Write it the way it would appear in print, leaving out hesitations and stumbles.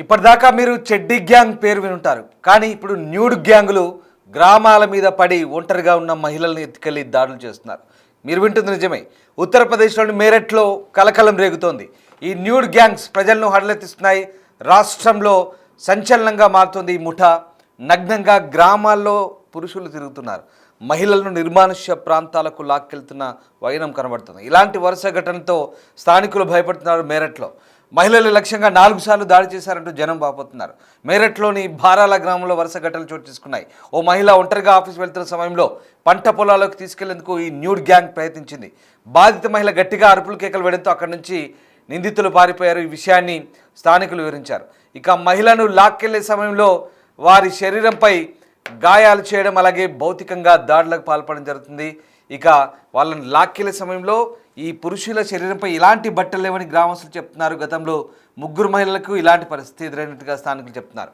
ఇప్పటిదాకా మీరు చెడ్డీ గ్యాంగ్ పేరు వినుంటారు. కానీ ఇప్పుడు న్యూడ్ గ్యాంగులు గ్రామాల మీద పడి ఒంటరిగా ఉన్న మహిళల్ని ఎత్తుకెళ్లి దాడులు చేస్తున్నారు. మీరు వింటుంది నిజమే. ఉత్తరప్రదేశ్లోని మేరట్లో కలకలం రేగుతోంది. ఈ న్యూడ్ గ్యాంగ్స్ ప్రజలను హడలెత్తిస్తున్నాయి. రాష్ట్రంలో సంచలనంగా మారుతుంది ఈ ముఠా. నగ్నంగా గ్రామాల్లో పురుషులు తిరుగుతున్నారు. మహిళలను నిర్మానుష్య ప్రాంతాలకు లాక్కెళ్తున్న వైనం కనబడుతుంది. ఇలాంటి వరుస ఘటనతో స్థానికులు భయపడుతున్నారు. మేరట్లో మహిళలు లక్ష్యంగా 4 సార్లు దాడి చేశారంటూ జనం బాపోతున్నారు. మేరట్లోని భారాల గ్రామంలో వరుస ఘటనలు చోటు చేసుకున్నాయి. ఓ మహిళ ఒంటరిగా ఆఫీస్ వెళ్తున్న సమయంలో పంట పొలాలకు తీసుకెళ్లేందుకు ఈ న్యూడ్ గ్యాంగ్ ప్రయత్నించింది. బాధిత మహిళ గట్టిగా అరుపులు కేకలు వేయడంతో అక్కడి నుంచి నిందితులు పారిపోయారు. ఈ విషయాన్ని స్థానికులు వివరించారు. ఇక మహిళను లాక్కెళ్లే సమయంలో వారి శరీరంపై గాయాలు చేయడం, అలాగే భౌతికంగా దాడులకు పాల్పడడం జరుగుతుంది. ఇక వాళ్ళని లాక్కెళ్లే సమయంలో ఈ పురుషుల శరీరంపై ఇలాంటి బట్టలు లేవని గ్రామస్తులు చెప్తున్నారు. గతంలో 3 మహిళలకు ఇలాంటి పరిస్థితి ఎదురైనట్టుగా స్థానికులు చెప్తున్నారు.